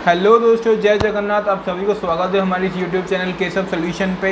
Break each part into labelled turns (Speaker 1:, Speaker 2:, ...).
Speaker 1: Hello दोस्तों, जय जगन्नाथ। आप सभी को स्वागत है हमारे इस यूट्यूब चैनल केशव सोल्यूशन पे।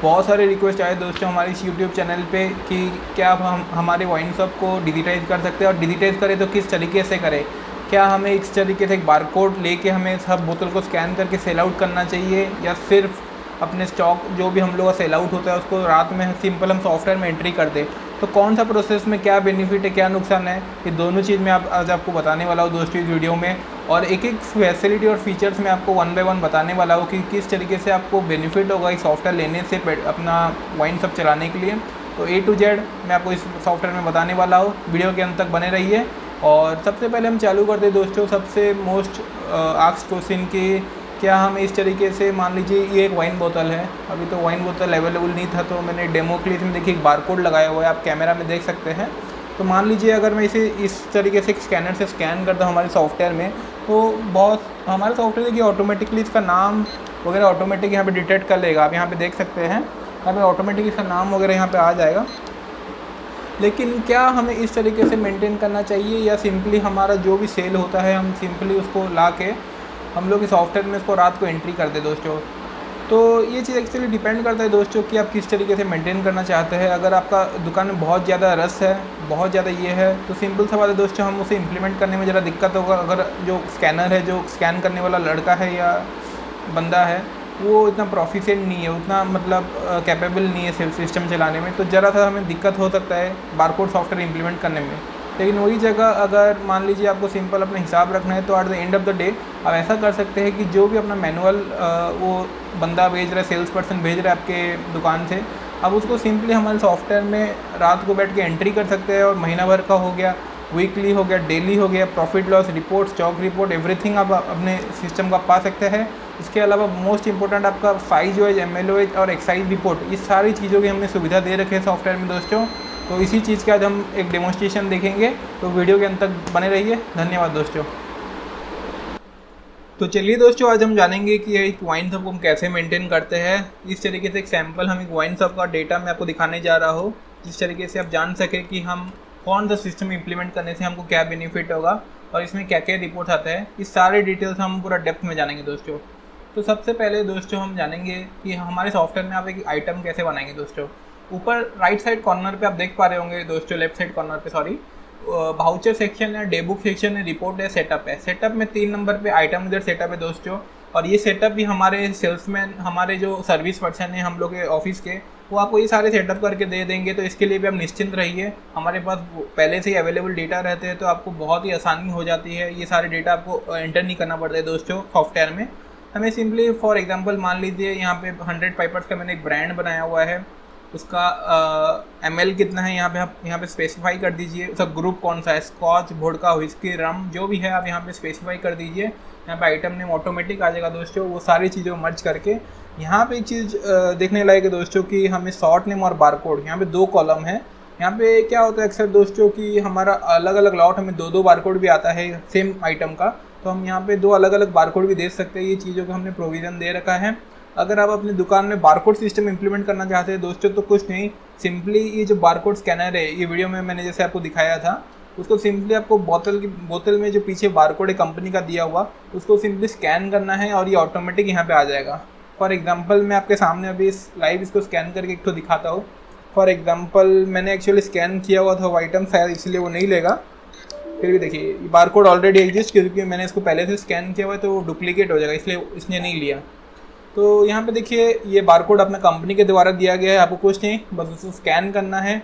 Speaker 1: बहुत सारे रिक्वेस्ट आए दोस्तों हमारे इस यूट्यूब चैनल पे कि क्या आप हम हमारे वाइन शॉप को डिजिटाइज़ कर सकते हैं, और डिजिटाइज़ करें तो किस तरीके से करें। क्या हमें इस तरीके से एक बारकोड लेके हमें सब बोतल को स्कैन करके सेल आउट करना चाहिए, या सिर्फ अपने स्टॉक जो भी हम लोग का सेल आउट होता है उसको रात में सिंपल हम सॉफ्टवेयर में एंट्री कर दें। तो कौन सा प्रोसेस में क्या बेनिफिट है, क्या नुकसान है, ये दोनों चीज़ मैं आज आपको बताने वाला हूँ दोस्तों इस वीडियो में। और एक एक फैसिलिटी और फीचर्स मैं आपको वन बाय वन बताने वाला हूँ कि किस तरीके से आपको बेनिफिट होगा इस सॉफ्टवेयर लेने से अपना वाइन शॉप चलाने के लिए। तो A to Z मैं आपको इस सॉफ्टवेयर में बताने वाला हूँ, वीडियो के अंत तक बने रहिए। और सबसे पहले हम चालू करते हैं दोस्तों सबसे मोस्ट आस्क्ड क्वेश्चन कि क्या हम इस तरीके से, मान लीजिए ये एक वाइन बोतल है, अभी तो वाइन बोतल अवेलेबल नहीं था तो मैंने डेमो के लिए इसमें देखिए एक बारकोड लगाया हुआ है, आप कैमरा में देख सकते हैं। तो मान लीजिए अगर मैं इसे इस तरीके से स्कैनर से स्कैन करता हूँ हमारे सॉफ्टवेयर में, तो बहुत हमारे सॉफ्टवेयर देखिए ऑटोमेटिकली इसका नाम वगैरह ऑटोमेटिक यहाँ पे डिटेक्ट कर लेगा। आप यहाँ पे देख सकते हैं, यहाँ पे ऑटोमेटिक इसका नाम वगैरह यहाँ पे आ जाएगा। लेकिन क्या हमें इस तरीके से मेंटेन करना चाहिए, या सिंपली हमारा जो भी सेल होता है हम सिंपली उसको ला के हम लोग इस सॉफ्टवेयर में इसको रात को एंट्री कर दे दोस्तों। तो ये चीज़ एक्चुअली डिपेंड करता है दोस्तों कि आप किस तरीके से मेंटेन करना चाहते हैं। अगर आपका दुकान में बहुत ज़्यादा रस है, बहुत ज़्यादा ये है, तो सिंपल सा बात है दोस्तों, हम उसे इम्प्लीमेंट करने में ज़रा दिक्कत होगा। अगर जो स्कैनर है, जो स्कैन करने वाला लड़का है या बंदा है, वो इतना प्रोफिशिएंट नहीं है, उतना मतलब कैपेबल नहीं है सेल्फ सिस्टम चलाने में, तो ज़रा सा हमें दिक्कत हो सकता है बारकोड सॉफ्टवेयर इम्प्लीमेंट करने में। लेकिन वही जगह अगर मान लीजिए आपको सिंपल अपना हिसाब रखना है, तो eight the end of the day आप ऐसा कर सकते हैं कि जो भी अपना मैनुअल वो बंदा भेज रहा है, सेल्स पर्सन भेज रहा है आपके दुकान से, आप उसको सिंपली हमारे सॉफ्टवेयर में रात को बैठ के एंट्री कर सकते हैं। और महीना भर का हो गया, वीकली हो गया, डेली हो गया, profit loss report, stock report, everything आप अपने सिस्टम का पा सकते हैं। इसके अलावा मोस्ट इंपॉर्टेंट आपका साइज वाइज, MLOH और एक्साइज रिपोर्ट, ये सारी चीज़ों की हमने सुविधा दे रखे हैं सॉफ्टवेयर में दोस्तों। तो इसी चीज़ का आज हम एक डेमोन्स्ट्रेशन देखेंगे, तो वीडियो के अंत तक बने रहिए। धन्यवाद दोस्तों। तो चलिए दोस्तों, आज हम जानेंगे कि एक वाइन शॉप को हम कैसे मेंटेन करते हैं। इस तरीके से एक सैम्पल हम एक वाइन शॉप का डेटा मैं आपको दिखाने जा रहा हूँ, जिस तरीके से आप जान सकें कि हम कौन सा सिस्टम इम्प्लीमेंट करने से हमको क्या बेनिफिट होगा और इसमें क्या क्या रिपोर्ट आता है। इस सारे डिटेल्स हम पूरा डेप्थ में जानेंगे दोस्तों। तो सबसे पहले दोस्तों हम जानेंगे कि हमारे सॉफ्टवेयर में आप एक आइटम कैसे बनाएंगे दोस्तों। ऊपर राइट साइड कॉर्नर पे आप देख पा रहे होंगे दोस्तों, लेफ्ट साइड कॉर्नर पे सॉरी, वाउचर सेक्शन है, डे बुक सेक्शन है, रिपोर्ट है, सेटअप है। सेटअप में 3 नंबर पे आइटम इधर सेटअप है दोस्तों। और ये सेटअप भी हमारे सेल्समैन, हमारे जो सर्विस पर्सन है हम लोग के ऑफिस के, वो आपको ये सारे सेटअप करके दे देंगे। तो इसके लिए भी आप निश्चिंत रहिए, हमारे पास पहले से ही अवेलेबल डेटा रहते हैं, तो आपको बहुत ही आसानी हो जाती है। ये सारे डेटा आपको एंटर नहीं करना पड़ता है दोस्तों सॉफ्टवेयर में। हमें सिंपली फॉर एग्जांपल मान लीजिए यहाँ पे 100 पाइपर्स का मैंने एक ब्रांड बनाया हुआ है, उसका ML कितना है यहाँ पे आप यहाँ पे स्पेसिफाई कर दीजिए। उसका ग्रुप कौन सा है, स्कॉच, वोडका, व्हिस्की, रम, जो भी है आप यहाँ पे स्पेसिफाई कर दीजिए। यहाँ पे आइटम नेम ऑटोमेटिक आ जाएगा दोस्तों। वो सारी चीज़ों मर्ज करके यहाँ पे एक चीज़ देखने लायक है दोस्तों कि हमें शॉर्ट नेम और बारकोड, यहाँ पे 2 कॉलम है। यहाँ पे क्या होता है अक्सर दोस्तों कि हमारा अलग अलग लॉट हमें 2 बारकोड भी आता है सेम आइटम का, तो हम यहाँ पे 2 अलग अलग बारकोड भी दे सकते हैं। ये चीज़ों का हमने प्रोविज़न दे रखा है। अगर आप अपनी दुकान में बारकोड सिस्टम इंप्लीमेंट करना चाहते हैं दोस्तों, तो कुछ नहीं, सिंपली ये जो बारकोड स्कैनर है, ये वीडियो में मैंने जैसे आपको दिखाया था, उसको सिंपली आपको बोतल में जो पीछे बारकोड है कंपनी का दिया हुआ, उसको सिंपली स्कैन करना है और ये ऑटोमेटिक यहाँ पे आ जाएगा। फॉर एग्जांपल मैं आपके सामने अभी लाइव इसको स्कैन करके एक तो दिखाता हूँ। फॉर एग्जांपल मैंने एक्चुअली स्कैन किया हुआ था वो आइटम, शायद इसलिए वो नहीं लेगा। फिर भी देखिए बारकोड ऑलरेडी एग्जिस्ट, क्योंकि मैंने इसको पहले से स्कैन किया हुआ है, तो वो डुप्लीकेट हो जाएगा, इसलिए इसने नहीं लिया। तो यहाँ पे देखिए ये बारकोड अपना कंपनी के द्वारा दिया गया है, आपको कुछ नहीं, बस उसको स्कैन करना है।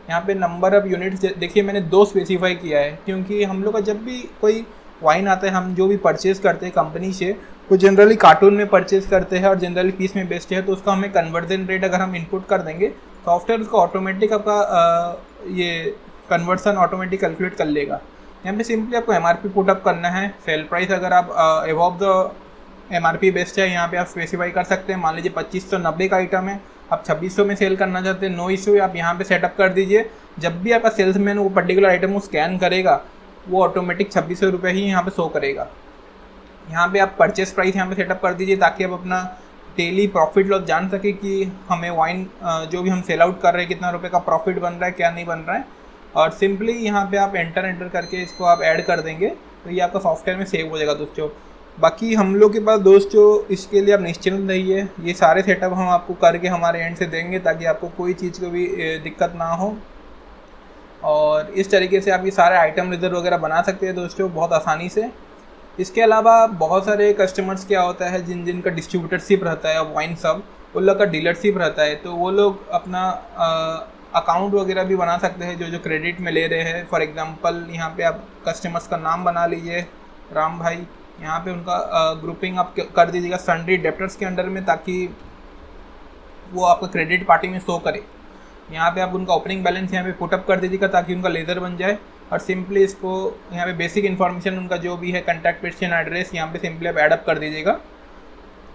Speaker 1: यहाँ पे नंबर ऑफ़ यूनिट्स देखिए मैंने 2 स्पेसिफाई किया है, क्योंकि हम लोग का जब भी कोई वाइन आता है, हम जो भी परचेज़ करते हैं कंपनी से, वो जनरली कार्टून में परचेज़ करते हैं और जनरली पीस में बेचते हैं। तो उसका हमें कन्वर्जन रेट अगर हम इनपुट कर देंगे, सॉफ्टवेयर उसका ऑटोमेटिक आपका ये कन्वर्सन ऑटोमेटिक कैलकुलेट कर लेगा। यहाँ पे सिंपली आपको MRP पुटअप करना है। सेल प्राइस अगर आप अबव द MRP बेस्ट है, यहाँ पे आप स्पेसिफाई कर सकते हैं। मान लीजिए 2590 का आइटम है, आप 2600 में सेल करना चाहते हैं, नो इशू, आप यहाँ पे सेटअप कर दीजिए। जब भी आपका सेल्समैन वो पर्टिकुलर आइटम को स्कैन करेगा, वो ऑटोमेटिक 2600 रुपये ही यहाँ पे शो करेगा। यहाँ पे आप परचेस प्राइस यहाँ पे सेटअप कर दीजिए, ताकि आप अपना डेली प्रॉफिट लॉस जान सके कि हमें वाइन जो भी हम सेल आउट कर रहे हैं कितना रुपये का प्रॉफिट बन रहा है, क्या नहीं बन रहा है। और सिंपली यहाँ पे आप एंटर करके इसको आप ऐड कर देंगे, तो ये आपका सॉफ्टवेयर में सेव हो जाएगा दोस्तों। बाकी हम लोग के पास दोस्तों इसके लिए आप निश्चिंत रहिए, ये सारे सेटअप हम आपको करके हमारे एंड से देंगे ताकि आपको कोई चीज़ को भी दिक्कत ना हो। और इस तरीके से आप ये सारे आइटम रिजर्व वगैरह बना सकते हैं दोस्तों बहुत आसानी से। इसके अलावा बहुत सारे कस्टमर्स क्या होता है जिनका डिस्ट्रीब्यूटरशिप रहता है वाइन सब, उन लोग का डीलरशिप रहता है, तो वो लोग अपना अकाउंट वगैरह भी बना सकते हैं जो क्रेडिट में ले रहे हैं। फॉर एग्जांपल यहाँ पे आप कस्टमर्स का नाम बना लीजिए राम भाई, यहाँ पे उनका ग्रुपिंग आप कर दीजिएगा सन्ड्री डेप्टर्स के अंडर में, ताकि वो आपका क्रेडिट पार्टी में शो करे। यहाँ पे आप उनका ओपनिंग बैलेंस यहाँ पे पुटअप कर दीजिएगा ताकि उनका लेज़र बन जाए। और सिंपली इसको यहाँ पे बेसिक इन्फॉर्मेशन उनका जो भी है कॉन्टैक्ट पर्सन एड्रेस यहाँ पे सिंपली आप एडअप कर दीजिएगा।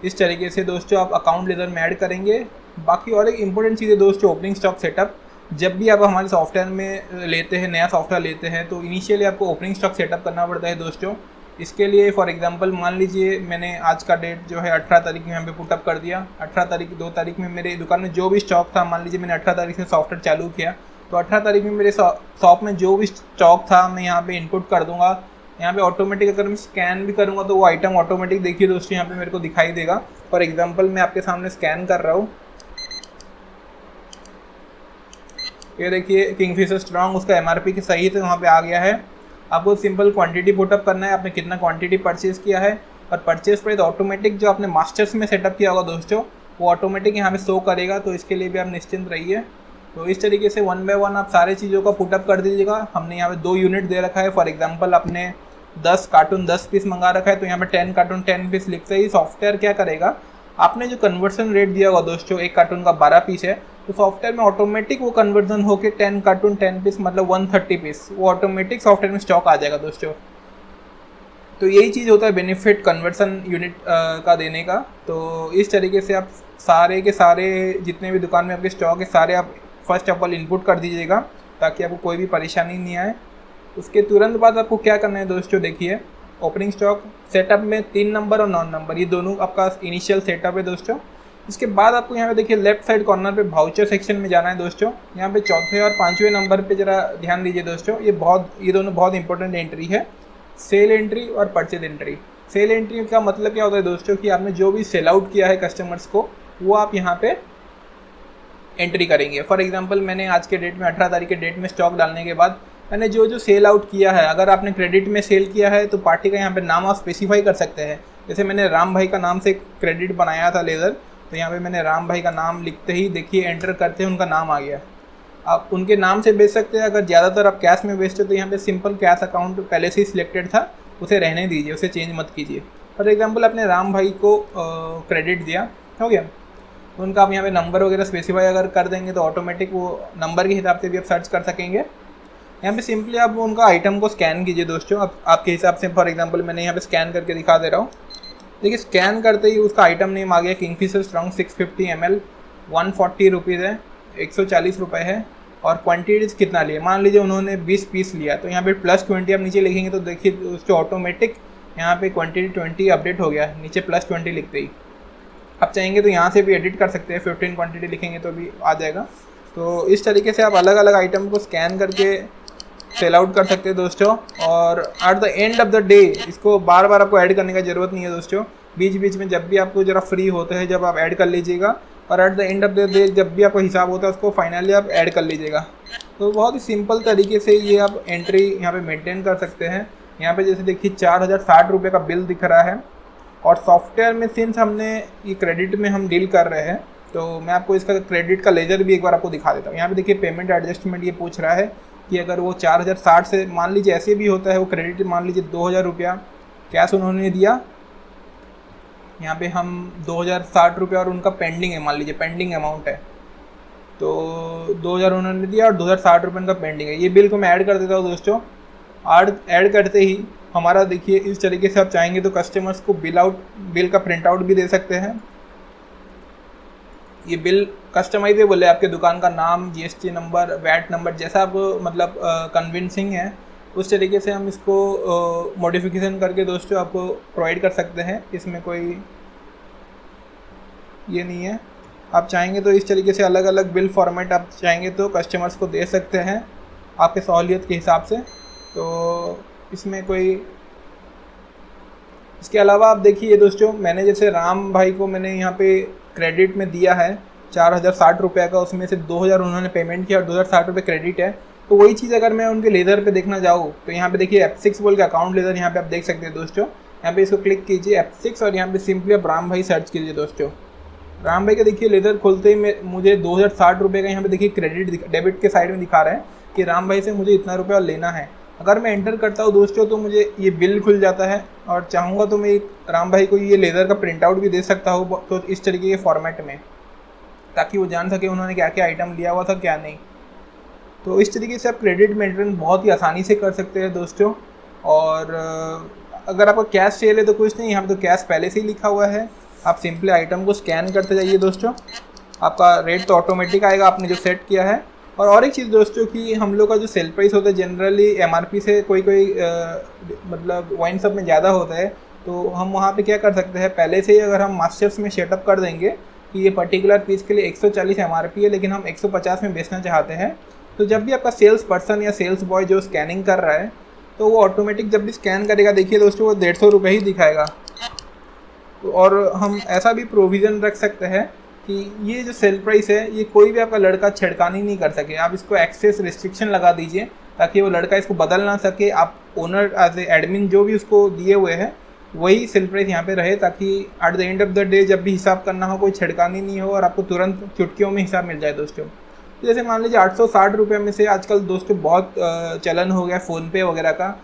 Speaker 1: इस तरीके से दोस्तों आप अकाउंट लेज़र में ऐड करेंगे। बाकी और एक इंपॉर्टेंट चीज़ है दोस्तों ओपनिंग स्टॉक सेटअप। जब भी आप हमारे सॉफ्टवेयर में लेते हैं, नया सॉफ्टवेयर लेते हैं, तो इनिशियली आपको ओपनिंग स्टॉक सेटअप करना पड़ता है दोस्तों। इसके लिए फॉर एग्जांपल मान लीजिए मैंने आज का डेट जो है 18 तारीख में यहाँ पे पुटअप कर दिया। 18 तारीख 2 तारीख में मेरे दुकान में जो भी स्टॉक था, मान लीजिए मैंने 18 तारीख से सॉफ्टवेयर चालू किया, तो 18 तारीख में मेरे शॉप में जो भी स्टॉक था मैं यहाँ पे इनपुट कर दूँगा। यहाँ पे ऑटोमेटिक अगर मैं स्कैन भी करूँगा तो वो आइटम ऑटोमेटिक देखिए दोस्तों यहाँ पे मेरे को दिखाई देगा। फॉर एग्जांपल मैं आपके सामने स्कैन कर रहा हूँ, ये देखिए किंगफिशर स्ट्रॉन्ग, उसका MRP के सही से वहाँ पे आ गया है। आपको सिंपल क्वांटिटी पुटअप करना है, आपने कितना क्वांटिटी परचेज़ किया है, और परचेज प्राइस ऑटोमेटिक जो आपने मास्टर्स में सेटअप किया होगा दोस्तों वो ऑटोमेटिक यहाँ पे शो करेगा, तो इसके लिए भी आप निश्चिंत रहिए। तो इस तरीके से 1 बाय 1 आप सारे चीज़ों का पुटअप कर दीजिएगा। हमने यहाँ पे 2 यूनिट दे रखा है। फॉर एग्जांपल आपने 10 कार्टून 10 पीस मंगा रखा है, तो यहाँ पे 10 कार्टून 10 पीस लिखते ही सॉफ्टवेयर क्या करेगा, आपने जो कन्वर्सन रेट दिया होगा दोस्तों 1 कार्टून का 12 पीस है, तो सॉफ्टवेयर में ऑटोमेटिक वो कन्वर्जन होकर 10 कार्टून 10 पीस मतलब 130 पीस वो ऑटोमेटिक सॉफ्टवेयर में स्टॉक आ जाएगा दोस्तों। तो यही चीज़ होता है बेनिफिट कन्वर्सन यूनिट का देने का। तो इस तरीके से आप सारे के सारे जितने भी दुकान में आपके स्टॉक है सारे आप फर्स्ट ऑफ ऑल इनपुट कर दीजिएगा ताकि आपको कोई भी परेशानी नहीं आए। उसके तुरंत बाद आपको क्या करना है दोस्तों, देखिए ओपनिंग स्टॉक सेटअप में 3 नंबर और 9 नंबर ये दोनों आपका इनिशियल सेटअप है दोस्तों। इसके बाद आपको यहाँ पे देखिए लेफ्ट साइड कॉर्नर पे वाउचर सेक्शन में जाना है दोस्तों। यहाँ पे चौथे और 5वें नंबर पे जरा ध्यान दीजिए दोस्तों, ये दोनों बहुत इंपॉर्टेंट एंट्री है, सेल एंट्री और परचेज एंट्री। सेल एंट्री का मतलब क्या होता है दोस्तों कि आपने जो भी सेल आउट किया है कस्टमर्स को वो आप यहाँ पे एंट्री करेंगे। फॉर एग्जांपल मैंने आज के डेट में 18 तारीख के डेट में स्टॉक डालने के बाद मैंने जो सेल आउट किया है, अगर आपने क्रेडिट में सेल किया है तो पार्टी का यहाँ पे नाम आप स्पेसिफाई कर सकते हैं। जैसे मैंने राम भाई का नाम से क्रेडिट बनाया था लेज़र, तो यहाँ पे मैंने राम भाई का नाम लिखते ही देखिए एंटर करते हैं उनका नाम आ गया। आप उनके नाम से बेच सकते हैं। अगर ज़्यादातर आप कैश में बेचते हो तो यहाँ पे सिंपल कैश अकाउंट पहले से ही सिलेक्टेड था, उसे रहने दीजिए, उसे चेंज मत कीजिए। फॉर एग्जांपल आपने राम भाई को क्रेडिट दिया, हो गया, तो उनका आप यहाँ पे नंबर वगैरह स्पेसिफाई अगर कर देंगे तो ऑटोमेटिक वो नंबर के हिसाब से भी आप सर्च कर सकेंगे। यहाँ पे सिंपली आप उनका आइटम को स्कैन कीजिए दोस्तों, आपके हिसाब से। फॉर एग्जांपल मैंने यहाँ पे स्कैन करके दिखा दे रहा हूँ। देखिए स्कैन करते ही उसका आइटम नेम आ गया किंगफिशर स्ट्रॉन्ग 650 ml, 140 रुपीज़ है, 140 रुपये है। और क्वांटिटीज़ कितना लिए, मान लीजिए उन्होंने 20 पीस लिया, तो यहाँ पे +20 आप नीचे लिखेंगे तो देखिए उसके ऑटोमेटिक यहाँ पे क्वांटिटी 20 अपडेट हो गया, नीचे +20 लिखते ही। आप चाहेंगे तो यहाँ से भी एडिट कर सकते हैं, 15 क्वांटिटी लिखेंगे तो भी आ जाएगा। तो इस तरीके से आप अलग अलग आइटम को स्कैन करके सेल आउट कर सकते हैं दोस्तों। और eight the end of the day इसको बार बार आपको ऐड करने का ज़रूरत नहीं है दोस्तों, बीच बीच में जब भी आपको ज़रा फ्री होते हैं जब आप ऐड कर लीजिएगा, और eight the end of the day जब भी आपको हिसाब होता है उसको फाइनली आप ऐड कर लीजिएगा। तो बहुत ही सिंपल तरीके से ये आप एंट्री यहाँ पे मेंटेन कर सकते हैं। यहाँ पे जैसे देखिए 4060 रुपये का बिल दिख रहा है, और सॉफ्टवेयर में सिंस हमने ये क्रेडिट में हम डील कर रहे हैं तो मैं आपको इसका क्रेडिट का लेजर भी एक बार आपको दिखा देता हूँ। यहाँ पे देखिए पेमेंट एडजस्टमेंट ये पूछ रहा है कि अगर वो 4060 से मान लीजिए ऐसे भी होता है, वो क्रेडिट मान लीजिए 2000 रुपया कैश उन्होंने दिया, यहाँ पे हम 2060 रुपये और उनका पेंडिंग है, मान लीजिए पेंडिंग अमाउंट है, तो 2000 उन्होंने दिया और 2060 रुपये उनका पेंडिंग है। ये बिल को मैं ऐड कर देता हूँ दोस्तों। ऐड करते ही हमारा देखिए इस तरीके से आप चाहेंगे तो कस्टमर्स को बिल का प्रिंट आउट भी दे सकते हैं। ये बिल कस्टमाइजेबल है, आपके दुकान का नाम, GST नंबर, वैट नंबर, जैसा आपको मतलब कन्विंसिंग है उस तरीके से हम इसको मॉडिफिकेशन करके दोस्तों आपको प्रोवाइड कर सकते हैं। इसमें कोई ये नहीं है। आप चाहेंगे तो इस तरीके से अलग अलग बिल फॉर्मेट आप चाहेंगे तो कस्टमर्स को दे सकते हैं आपके सहूलियत के हिसाब से। तो इसमें कोई इसके अलावा आप देखिए दोस्तों, मैंने जैसे राम भाई को मैंने यहाँ पे क्रेडिट में दिया है 4060 रुपये का, उसमें से 2000 उन्होंने पेमेंट किया और 2060 रुपये क्रेडिट है। तो वही चीज़ अगर मैं उनके लेज़र पे देखना जाऊँ तो यहाँ पे देखिए F6 बोल के अकाउंट लेज़र यहाँ पे आप देख सकते हैं दोस्तों। यहाँ पे इसको क्लिक कीजिए F6 और यहाँ पे सिंपली आप राम भाई सर्च कीजिए दोस्तों। राम भाई का देखिए लेज़र खोलते ही मुझे 2060 रुपये का यहाँ पे देखिए क्रेडिट डेबिट के साइड में दिखा रहा है कि राम भाई से मुझे इतना रुपया लेना है। अगर मैं एंटर करता हूँ दोस्तों तो मुझे ये बिल खुल जाता है, और चाहूँगा तो मैं राम भाई को ये लेज़र का प्रिंट आउट भी दे सकता हूँ तो इस तरीके के फॉर्मेट में, ताकि वो जान सके उन्होंने क्या क्या आइटम लिया हुआ था क्या नहीं। तो इस तरीके से आप क्रेडिट मेंटेन बहुत ही आसानी से कर सकते हैं दोस्तों। और अगर आपका कैश सेल है तो कुछ नहीं, यहाँ पे तो कैश पहले से ही लिखा हुआ है। आप सिंपली आइटम को स्कैन करते जाइए दोस्तों, आपका रेट तो ऑटोमेटिक आएगा आपने जो सेट किया है। और एक चीज़ दोस्तों कि हम लोग का जो सेल प्राइस होता है जनरली MRP से कोई मतलब वाइन शॉप में ज़्यादा होता है, तो हम वहाँ पे क्या कर सकते हैं, पहले से ही अगर हम मास्टर्स में सेटअप कर देंगे कि ये पर्टिकुलर पीस के लिए 140 MRP है लेकिन हम 150 में बेचना चाहते हैं, तो जब भी आपका सेल्स पर्सन या सेल्स बॉय जो स्कैनिंग कर रहा है तो वो ऑटोमेटिक जब भी स्कैन करेगा देखिए दोस्तों वो 150 रुपये ही दिखाएगा। तो और हम ऐसा भी प्रोविज़न रख सकते हैं कि ये जो सेल प्राइस है ये कोई भी आपका लड़का छेड़खानी नहीं कर सके। आप इसको एक्सेस रिस्ट्रिक्शन लगा दीजिए ताकि वो लड़का इसको बदल ना सके। आप ओनर एज ए एडमिन जो भी उसको दिए हुए हैं वही सेल प्राइस यहाँ पे रहे, ताकि eight the end of the day जब भी हिसाब करना हो कोई छेड़खानी नहीं हो और आपको तुरंत चुटकियों में हिसाब मिल जाए दोस्तों। जैसे मान लीजिए 860 रुपये में से आजकल दोस्तों बहुत चलन हो गया फ़ोनपे वगैरह का,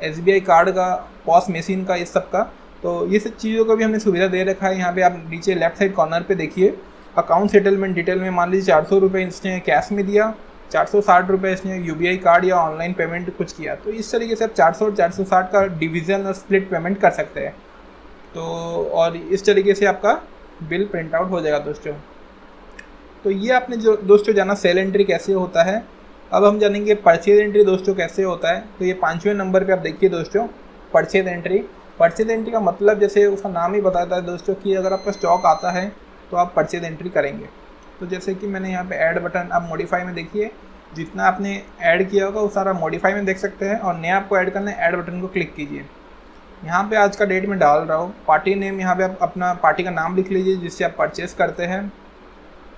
Speaker 1: SBI कार्ड का, पॉस मशीन का, इस सब का। तो ये सब चीज़ों का भी हमने सुविधा दे रखा है। यहाँ पे आप नीचे लेफ्ट साइड कॉर्नर पे देखिए अकाउंट सेटलमेंट डिटेल में मान लीजिए 400 रुपये इसने कैश में दिया, 460 रुपये इसने UBI कार्ड या ऑनलाइन पेमेंट कुछ किया। तो इस तरीके से आप 400 और 460 का डिवीज़न और स्प्लिट पेमेंट कर सकते हैं। तो और इस तरीके से आपका बिल प्रिंट आउट हो जाएगा दोस्तों। तो ये आपने जो दोस्तों जाना सेल एंट्री कैसे होता है। अब हम जानेंगे परचेज एंट्री दोस्तों कैसे होता है। तो ये 5वें नंबर पे आप देखिए दोस्तों परचेज एंट्री। परचेज एंट्री का मतलब जैसे उसका नाम ही बताता है दोस्तों कि अगर आपका स्टॉक आता है तो आप परचेज एंट्री करेंगे। तो जैसे कि मैंने यहाँ पे ऐड बटन, आप मॉडिफाई में देखिए जितना आपने ऐड किया होगा वो सारा मॉडिफाई में देख सकते हैं, और नया आपको ऐड करना है ऐड बटन को क्लिक कीजिए। यहाँ पे आज का डेट में डाल रहा हूँ, पार्टी नेम यहाँ पे आप अपना पार्टी का नाम लिख लीजिए जिससे आप परचेस करते हैं।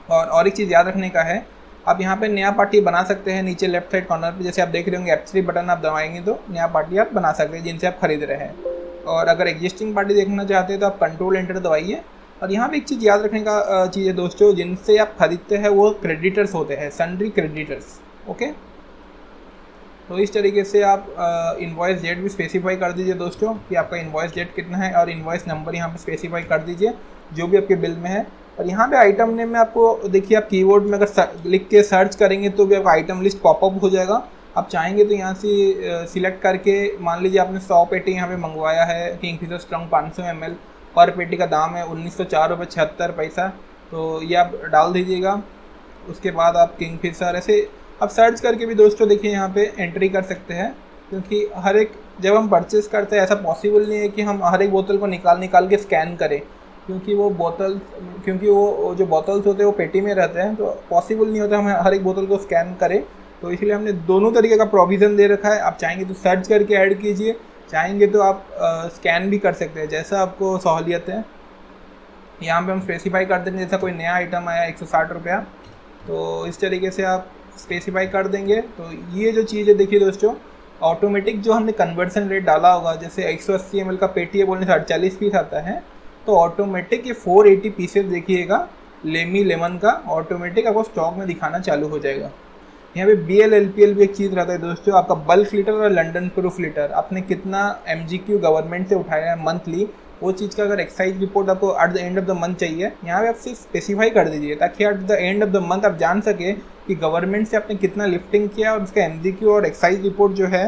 Speaker 1: और एक चीज़ याद रखने का है, आप यहाँ पे नया पार्टी बना सकते हैं। नीचे लेफ्ट साइड कॉर्नर पे जैसे आप देख रहे होंगे F3 बटन आप दबाएंगे तो नया पार्टी आप बना सकते हैं जिनसे आप खरीद रहे हैं। और अगर एग्जिस्टिंग पार्टी देखना चाहते हैं तो आप कंट्रोल एंटर दबाइए। और यहाँ पे एक चीज़ याद रखने का चीज़ है दोस्तों, जिनसे आप खरीदते हैं वो क्रेडिटर्स होते हैं, सन्ड्री क्रेडिटर्स। ओके, तो इस तरीके से आप इनवॉइस डेट भी स्पेसिफाई कर दीजिए दोस्तों कि आपका इनवॉइस डेट कितना है, और इनवॉइस नंबर यहाँ पे स्पेसिफाई कर दीजिए जो भी आपके बिल में है। और यहाँ पे आइटम नेम में आपको देखिए आप कीवर्ड में अगर लिख के सर्च करेंगे तो भी आपका आइटम लिस्ट पॉपअप हो जाएगा। आप चाहेंगे तो यहाँ से सिलेक्ट करके मान लीजिए आपने 100 पेटी यहाँ पे मंगवाया है किंगफिशर स्ट्रॉन्ग 500 ml, पर पेटी का दाम है 1904 रुपये 76 पैसा, तो ये आप डाल दीजिएगा। उसके बाद आप किंगफिशर ऐसे आप सर्च करके भी दोस्तों देखिए यहाँ पे एंट्री कर सकते हैं, क्योंकि हर एक जब हम परचेस करते हैं ऐसा पॉसिबल नहीं है कि हम हर एक बोतल को निकाल के स्कैन करें, क्योंकि वो जो बोतल्स होते हैं वो पेटी में रहते हैं, तो पॉसिबल नहीं होता हम हर एक बोतल को स्कैन करें। तो इसलिए हमने दोनों तरीके का प्रोविज़न दे रखा है। आप चाहेंगे तो सर्च करके ऐड कीजिए, चाहेंगे तो आप स्कैन भी कर सकते हैं, जैसा आपको सहूलियत है। यहाँ पे हम स्पेसिफाई कर देंगे जैसा कोई नया आइटम आया 160 रुपया, तो इस तरीके से आप स्पेसिफाई कर देंगे। तो ये जो चीज़ है देखिए दोस्तों, ऑटोमेटिक जो हमने कन्वर्सन रेट डाला होगा, जैसे 180 ml का पेटी है बोलने से 48 पीस आता है, तो ऑटोमेटिक ये 480 पीसेस देखिएगा लेमी लेमन का ऑटोमेटिक आपको स्टॉक में दिखाना चालू हो जाएगा। यहाँ पे BL LPL भी एक चीज़ रहता है दोस्तों, आपका बल्क लीटर और लंडन प्रूफ लीटर आपने कितना MGQ गवर्नमेंट से उठाया है मंथली, वो चीज़ का अगर एक्साइज रिपोर्ट आपको eight the end of the month चाहिए, यहाँ पे आप सिर्फ स्पेसिफाई कर दीजिए ताकि eight the end of the month आप जान सके कि गवर्नमेंट से आपने कितना लिफ्टिंग किया और उसका MGQ और एक्साइज रिपोर्ट जो है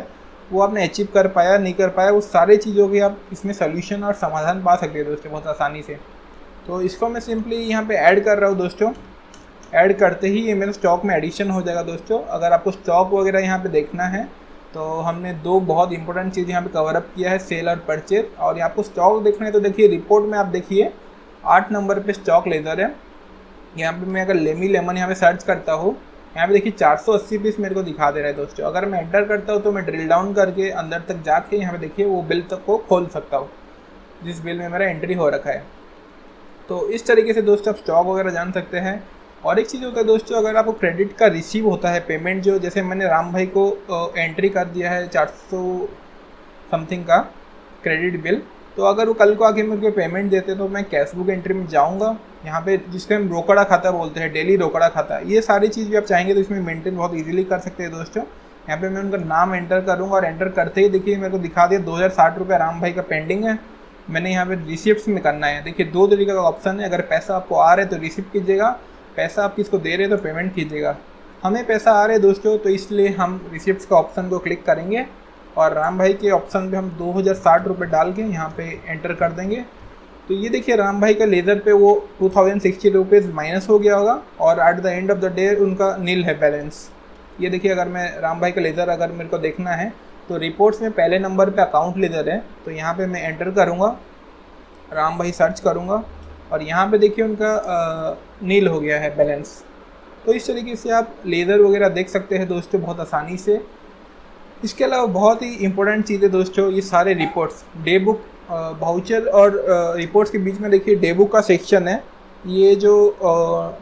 Speaker 1: वो आपने अचीव कर पाया नहीं कर पाया, वो सारे चीज़ों के आप इसमें सोल्यूशन और समाधान पा सकते हैं दोस्तों बहुत आसानी से। तो इसको मैं सिंपली यहाँ पे ऐड कर रहा हूँ दोस्तों। ऐड करते ही ये मेरे स्टॉक में एडिशन हो जाएगा दोस्तों। अगर आपको स्टॉक वगैरह यहाँ पे देखना है तो हमने दो बहुत इंपॉर्टेंट चीज़ यहाँ पे कवर अप किया है, सेल और परचेज। और आपको स्टॉक देखना है तो देखिए रिपोर्ट में आप देखिए 8 नंबर पे स्टॉक लेज़र है। यहाँ पे मैं अगर लेमी लेमन यहाँ पे सर्च करता हूँ, यहाँ पे देखिए 480 पीस मेरे को दिखा दे रहा है दोस्तों। अगर मैं एंटर करता हूँ तो मैं ड्रिल डाउन करके अंदर तक जाके यहाँ पे देखिए वो बिल तक को खोल सकता हूँ। जिस बिल में मेरा एंट्री हो रखा है। तो इस तरीके से दोस्तों आप स्टॉक वगैरह जान सकते हैं। और एक चीज़ होता है दोस्तों, अगर आपको क्रेडिट का रिसीव होता है पेमेंट, जो जैसे मैंने राम भाई को एंट्री कर दिया है 400 समथिंग का क्रेडिट बिल, तो अगर वो कल को आके मेरे को पेमेंट देते तो मैं कैश बुक एंट्री में जाऊँगा, यहाँ पे जिसको हम रोकड़ा खाता बोलते हैं, डेली रोकड़ा खाता। ये सारी चीज़ भी आप चाहेंगे तो इसमें मेंटेन बहुत इजीली कर सकते हैं दोस्तों। यहाँ पे मैं उनका नाम एंटर करूँगा और एंटर करते ही देखिए मेरे को दिखा दिया 2060 रुपये राम भाई का पेंडिंग है। मैंने यहाँ पे रिसिप्ट में करना है। देखिए 2 तरीके का ऑप्शन है, अगर पैसा आपको आ रहा है तो रिसिप्ट कीजिएगा, पैसा आप किसको दे रहे हैं तो पेमेंट कीजिएगा। हमें पैसा आ रहा है दोस्तों, तो इसलिए हम रिसिप्ट का ऑप्शन को क्लिक करेंगे और राम भाई के ऑप्शन पे हम 2060 रुपये डाल के यहाँ पे एंटर कर देंगे। तो ये देखिए राम भाई का लेज़र पे वो 2060 रुपीज़ माइनस हो गया होगा और eight the end of the day उनका नील है बैलेंस। ये देखिए, अगर मैं राम भाई का लेज़र अगर मेरे को देखना है तो रिपोर्ट्स में पहले नंबर पे अकाउंट लेज़र है, तो यहाँ पे मैं एंटर करूँगा, राम भाई सर्च करूँगा और यहाँ पे देखिए उनका नील हो गया है बैलेंस। तो इस तरीके से आप लेज़र वगैरह देख सकते हैं दोस्तों बहुत आसानी से। इसके अलावा बहुत ही इंपॉर्टेंट चीज़ है दोस्तों, ये सारे रिपोर्ट्स, डे बुक, वाउचर और रिपोर्ट्स के बीच में देखिए डे बुक का सेक्शन है। ये जो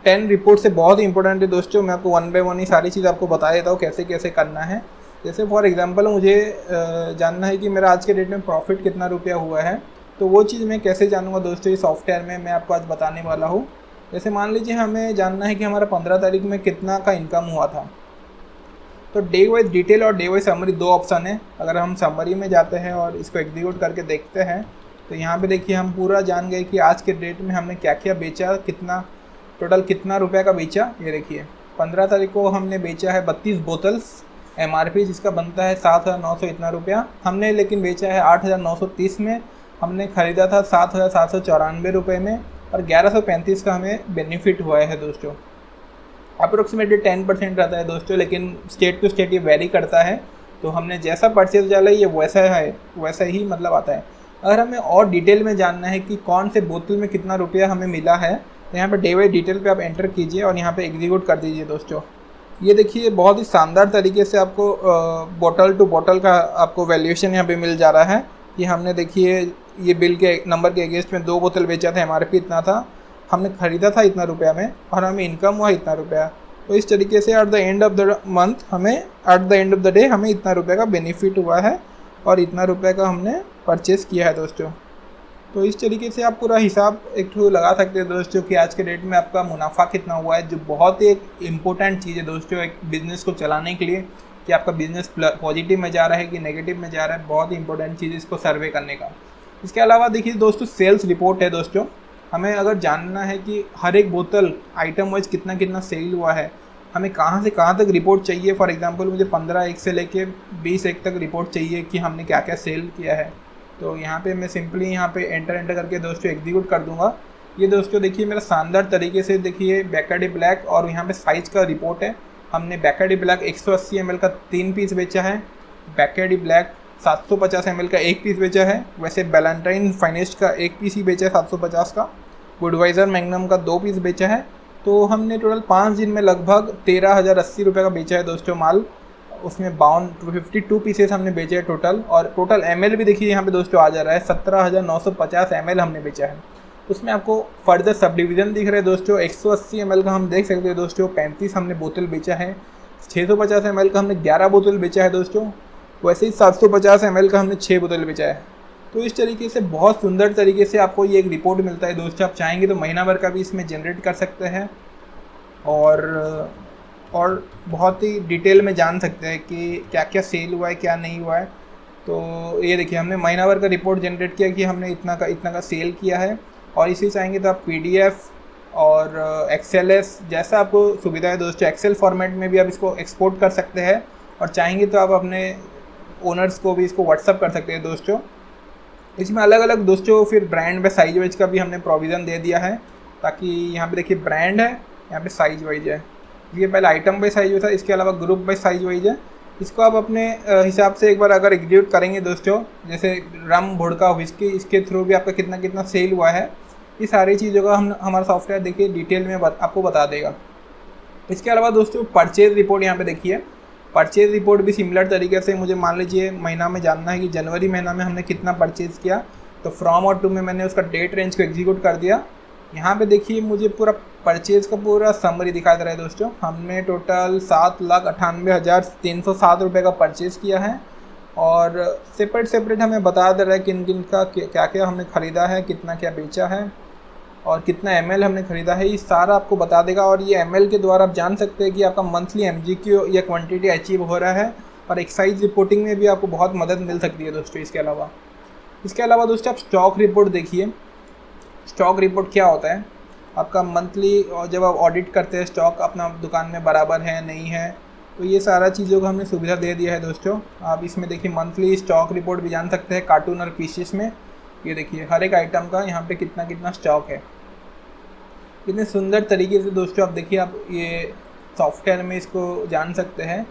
Speaker 1: 10 रिपोर्ट्स है बहुत ही इंपॉर्टेंट है दोस्तों। मैं आपको 1 बाय 1 ही सारी चीज़ आपको बता देता हूँ कैसे कैसे करना है। जैसे फॉर एग्जांपल मुझे जानना है कि मेरा आज के डेट में प्रॉफिट कितना रुपया हुआ है, तो वो चीज़ मैं कैसे जानूँगा दोस्तों, इस सॉफ्टवेयर में मैं आपको आज बताने वाला हूँ। जैसे मान लीजिए हमें जानना है कि हमारा 15 तारीख में कितना का इनकम हुआ था, तो डे वाइज डिटेल और डे वाइज समरी 2 ऑप्शन है। अगर हम समरी में जाते हैं और इसको एग्जीक्यूट करके देखते हैं तो यहाँ पे देखिए हम पूरा जान गए कि आज के डेट में हमने क्या क्या बेचा, कितना टोटल कितना रुपए का बेचा। ये देखिए 15 तारीख को हमने बेचा है 32 बोतल्स, एमआरपी जिसका बनता है 7,900 इतना रुपया, हमने लेकिन बेचा है 8,930 में, हमने ख़रीदा था 7,794 रुपये में और 1135 का हमें बेनिफिट हुआ है दोस्तों। अप्रोक्सीमेटली 10% रहता है दोस्तों, लेकिन स्टेट टू स्टेट ये वेरी करता है। तो हमने जैसा परचेज डाला ये वैसा ही मतलब आता है। अगर हमें और डिटेल में जानना है कि कौन से बोतल में कितना रुपया हमें मिला है, तो यहाँ पे डे वाइज डिटेल पे आप एंटर कीजिए और यहाँ पे एग्जीक्यूट कर दीजिए दोस्तों। ये देखिए बहुत ही शानदार तरीके से आपको बोतल टू बोतल का आपको वैल्यूएशन यहाँ पे मिल जा रहा है कि हमने देखिए ये बिल के नंबर के अगेंस्ट में 2 बोतल बेचा था, एमआरपी इतना था, हमने ख़रीदा था इतना रुपया में और हमें इनकम हुआ इतना रुपया। तो इस तरीके से at the end of the month हमें, at the end of the day हमें इतना रुपये का बेनिफिट हुआ है और इतना रुपये का हमने परचेज़ किया है दोस्तों। तो इस तरीके से आप पूरा हिसाब एक ठो लगा सकते हैं दोस्तों कि आज के डेट में आपका मुनाफा कितना हुआ है, जो बहुत ही एक इम्पोर्टेंट चीज़ है दोस्तों एक बिज़नेस को चलाने के लिए, कि आपका बिज़नेस पॉजिटिव में जा रहा है कि नेगेटिव में जा रहा है। बहुत ही इंपॉर्टेंट चीज़ इसको सर्वे करने का। इसके अलावा देखिए दोस्तों सेल्स रिपोर्ट है दोस्तों। हमें अगर जानना है कि हर एक बोतल आइटम वाइज कितना कितना सेल हुआ है, हमें कहाँ से कहाँ तक रिपोर्ट चाहिए। फॉर एग्जांपल मुझे 15/1 से लेके 20/1 तक रिपोर्ट चाहिए कि हमने क्या क्या सेल किया है। तो यहाँ पे मैं सिंपली यहाँ पे एंटर करके दोस्तों एग्जीक्यूट कर दूंगा। ये दोस्तों देखिए मेरा शानदार तरीके से देखिए बैकर्डी ब्लैक और यहाँ पे साइज़ का रिपोर्ट है। हमने बैकर्डी ब्लैक 180 ml का 3 पीस बेचा है, बैकर्डी ब्लैक 750 ml का 1 पीस बेचा है, वैसे बैलेंटाइन फाइनेस्ट का 1 पीस ही बेचा है 750 का, बुडवाइज़र मैग्नम का 2 पीस बेचा है। तो हमने टोटल 5 दिन में लगभग 13,080 रुपये का बेचा है दोस्तों माल। उसमें 52 पीसेस हमने बेचे हैं टोटल, और टोटल ml भी देखिए यहाँ पे दोस्तों आ जा रहा है 17,950 ml हमने बेचा है। उसमें आपको फर्दर सब डिवीज़न दिख रहे हैं दोस्तों। 180 ml का हम देख सकते हैं दोस्तों 35 हमने बोतल बेचा है, 650 ml का हमने 11 बोतल बेचा है दोस्तों, वैसे ही 750 ml का हमने 6 बोतल बेचा है। तो इस तरीके से बहुत सुंदर तरीके से आपको ये एक रिपोर्ट मिलता है दोस्तों। आप चाहेंगे तो महीना भर का भी इसमें जनरेट कर सकते हैं और बहुत ही डिटेल में जान सकते हैं कि क्या क्या सेल हुआ है क्या नहीं हुआ है। तो ये देखिए हमने महीना भर का रिपोर्ट जनरेट किया कि हमने इतना का सेल किया है। और इसी चाहेंगे तो आप PDF और XLS जैसा आपको सुविधा है दोस्तों, एक्सेल फॉर्मेट में भी आप इसको एक्सपोर्ट कर सकते हैं, और चाहेंगे तो आप अपने ओनर्स को भी इसको व्हाट्सअप कर सकते हैं दोस्तों। इसमें अलग अलग दोस्तों फिर ब्रांड बाय साइज वाइज का भी हमने प्रोविज़न दे दिया है, ताकि यहाँ पे देखिए ब्रांड है, यहाँ पे साइज वाइज है। ये पहले आइटम बाय साइज वाइज था, इसके अलावा ग्रुप बाय साइज वाइज है। इसको आप अपने हिसाब से एक बार अगर एग्जीक्यूट करेंगे दोस्तों, जैसे रम वोडका व्हिस्की, इसके थ्रू भी आपका कितना कितना सेल हुआ है, ये सारी चीज़ों का हमारा सॉफ्टवेयर देखिए डिटेल में आपको बता देगा। इसके अलावा दोस्तों परचेज़ रिपोर्ट यहाँ पे देखिए, परचेज़ रिपोर्ट भी सिमिलर तरीके से मुझे मान लीजिए महीना में जानना है कि जनवरी महीना में हमने कितना परचेज़ किया, तो फ्रॉम और टू में मैंने उसका डेट रेंज को एग्जीक्यूट कर दिया। यहाँ पे देखिए मुझे पूरा परचेज़ का पूरा समरी दिखा दे रहा है दोस्तों। हमने टोटल 7,98,307 रुपये का परचेज़ किया है और सेपरेट हमें बता दे रहा है किन किन का क्या क्या हमने ख़रीदा है, कितना क्या बेचा है और कितना ml हमने ख़रीदा है, ये सारा आपको बता देगा। और ये ml के द्वारा आप जान सकते हैं कि आपका मंथली MGQ या क्वांटिटी अचीव हो रहा है और एक्साइज रिपोर्टिंग में भी आपको बहुत मदद मिल सकती है दोस्तों। इसके अलावा दोस्तों आप स्टॉक रिपोर्ट देखिए। स्टॉक रिपोर्ट क्या होता है, आपका मंथली और जब आप ऑडिट करते हैं स्टॉक अपना दुकान में बराबर है नहीं है, तो ये सारा चीज़ों का हमने सुविधा दे दिया है दोस्तों। आप इसमें देखिए मंथली स्टॉक रिपोर्ट भी जान सकते हैं कार्टून और पीसेस में। ये देखिए हर एक आइटम का यहाँ पे कितना कितना स्टॉक है, कितने सुंदर तरीके से दोस्तों आप देखिए। आप ये सॉफ्टवेयर में इसको जान सकते हैं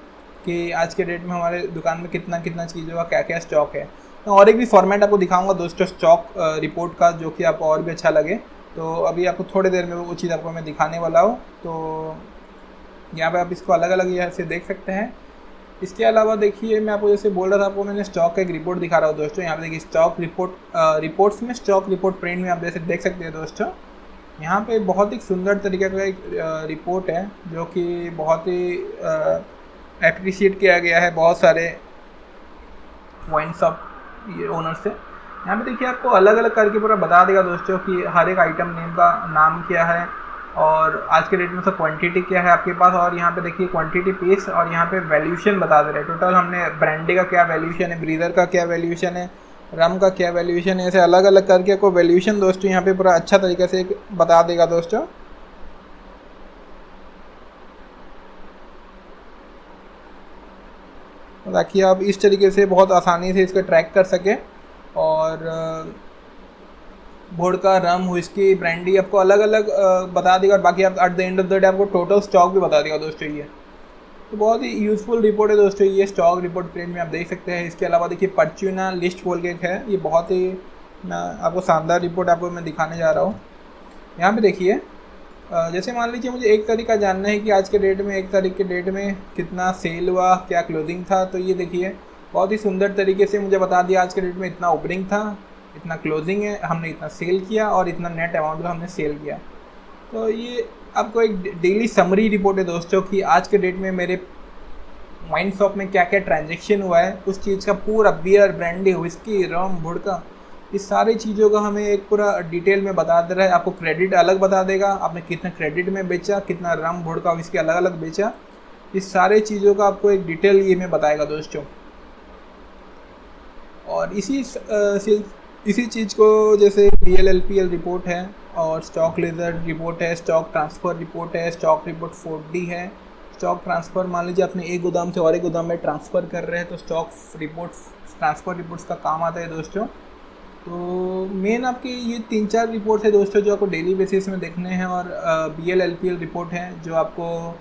Speaker 1: कि आज के डेट में हमारे दुकान में कितना कितना चीज़ों का क्या क्या स्टॉक है। तो और एक भी फॉर्मेट आपको दिखाऊंगा दोस्तों स्टॉक रिपोर्ट का, जो कि आपको और भी अच्छा लगे। तो अभी आपको थोड़ी देर में वो चीज़ आपको मैं दिखाने वाला हूँ। तो यहाँ पे आप इसको अलग अलग यहाँ से देख सकते हैं। इसके अलावा देखिए मैं आपको जैसे बोल रहा था, आपको मैंने स्टॉक का एक रिपोर्ट दिखा रहा हूँ दोस्तों। यहाँ पे देखिए स्टॉक रिपोर्ट रिपोर्ट्स में स्टॉक रिपोर्ट प्रिंट में आप जैसे देख सकते हैं दोस्तों। यहाँ पे बहुत ही सुंदर तरीके का एक रिपोर्ट है जो कि बहुत ही एप्रिशिएट किया गया है बहुत सारे वाइन शॉप ओनर से। यहाँ पे देखिए आपको अलग अलग करके पूरा बता देगा दोस्तों कि हर एक आइटम नेम का नाम क्या है और आज के डेट में सब क्वांटिटी क्या है आपके पास। और यहाँ पे देखिए क्वांटिटी पीस और यहाँ पे वैल्यूएशन बता दे रहे हैं। टोटल हमने ब्रांडी का क्या वैल्यूएशन है, ब्रीदर का क्या वैल्यूएशन है, रम का क्या वैल्यूएशन है, ऐसे अलग अलग करके आपको वैल्यूएशन दोस्तों यहाँ पे पूरा अच्छा तरीके से बता देगा दोस्तों। ताकि आप इस तरीके से बहुत आसानी से इसको ट्रैक कर सकें। और वोडका, रम, व्हिस्की, ब्रांडी आपको अलग अलग बता देगा और बाकी आप eight the end of the day आपको टोटल स्टॉक भी बता देगा दोस्तों। ये तो बहुत ही यूज़फुल रिपोर्ट है दोस्तों, ये स्टॉक रिपोर्ट प्रिंट में आप देख सकते हैं। इसके अलावा देखिए परच्यूना लिस्ट बोल के है, ये बहुत ही आपको शानदार रिपोर्ट आपको मैं दिखाने जा रहा हूँ। यहाँ पे देखिए जैसे मान लीजिए मुझे एक तरीका जानना है कि आज के डेट में एक तारीख के डेट में कितना सेल हुआ, क्या क्लोजिंग था। तो ये देखिए बहुत ही सुंदर तरीके से मुझे बता दिया आज के डेट में इतना ओपनिंग था, इतना क्लोजिंग है, हमने इतना सेल किया और इतना नेट अमाउंट का हमने सेल किया। तो ये आपको एक डेली समरी रिपोर्ट है दोस्तों कि आज के डेट में मेरे वाइन शॉप में क्या क्या ट्रांजैक्शन हुआ है, उस चीज़ का पूरा बियर, ब्रांडी, व्हिस्की, रम, वोडका, इस सारी चीज़ों का हमें एक पूरा डिटेल में बता दे रहा है। आपको क्रेडिट अलग बता देगा, आपने कितना क्रेडिट में बेचा, कितना रम, वोडका, व्हिस्की अलग अलग बेचा, इस सारे चीज़ों का आपको एक डिटेल ये में बताएगा दोस्तों। और इसी चीज़ को जैसे DLLPL रिपोर्ट है और स्टॉक लेजर रिपोर्ट है, स्टॉक ट्रांसफ़र रिपोर्ट है, स्टॉक रिपोर्ट 4D है। स्टॉक ट्रांसफ़र मान लीजिए अपने एक गोदाम से और एक गोदाम में ट्रांसफ़र कर रहे हैं तो स्टॉक रिपोर्ट्स, ट्रांसफ़र रिपोर्ट्स का काम आता है दोस्तों। तो मेन आपके ये 3-4 रिपोर्ट्स है दोस्तों जो आपको डेली बेसिस में देखने हैं। और BLLPL रिपोर्ट है जो आपको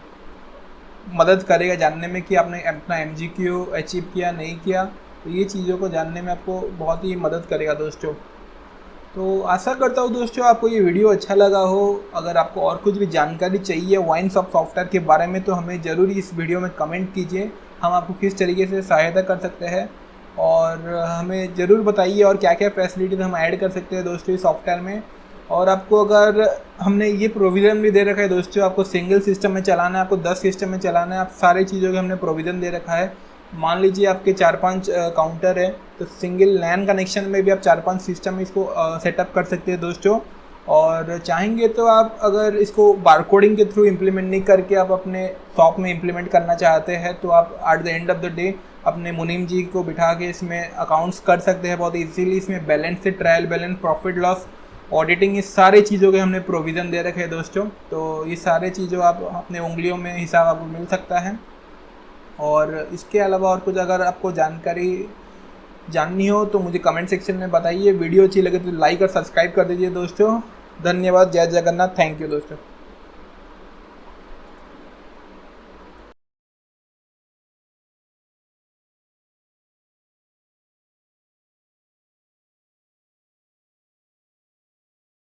Speaker 1: मदद करेगा जानने में कि आपने अपना MGQ अचीव किया नहीं किया। तो ये चीज़ों को जानने में आपको बहुत ही मदद करेगा दोस्तों। तो आशा करता हूँ दोस्तों आपको ये वीडियो अच्छा लगा हो। अगर आपको और कुछ भी जानकारी चाहिए वाइन शॉप सॉफ्टवेयर के बारे में तो हमें ज़रूर इस वीडियो में कमेंट कीजिए, हम आपको किस तरीके से सहायता कर सकते हैं और हमें ज़रूर बताइए और क्या क्या फैसिलिटीज़ हम ऐड कर सकते हैं दोस्तों इस सॉफ्टवेयर में। और आपको अगर हमने ये प्रोविज़न भी दे रखा है दोस्तों, आपको सिंगल सिस्टम में चलाना है, आपको 10 सिस्टम में चलाना है, आप सारी चीज़ों के हमने प्रोविज़न दे रखा है। मान लीजिए आपके 4-5 काउंटर है तो सिंगल लैन कनेक्शन में भी आप 4-5 सिस्टम में इसको सेटअप कर सकते हैं दोस्तों। और चाहेंगे तो आप अगर इसको बारकोडिंग के थ्रू इम्प्लीमेंट नहीं करके आप अपने शॉप में इम्प्लीमेंट करना चाहते हैं तो आप eight the end of the day अपने मुनीम जी को बिठा के इसमें अकाउंट्स कर सकते हैं बहुत ईजीली। इसमें बैलेंस से trial balance, profit loss, auditing, इस सारे चीज़ों के हमने प्रोविज़न दे रखे हैं दोस्तों। तो ये सारे चीज़ों आप अपने उंगलियों में हिसाब आपको मिल सकता है। और इसके अलावा और कुछ अगर आपको जानकारी जाननी हो तो मुझे कमेंट सेक्शन में बताइए। वीडियो अच्छी लगे तो लाइक और सब्सक्राइब कर दीजिए दोस्तों। धन्यवाद। जय जगन्नाथ। थैंक यू दोस्तों।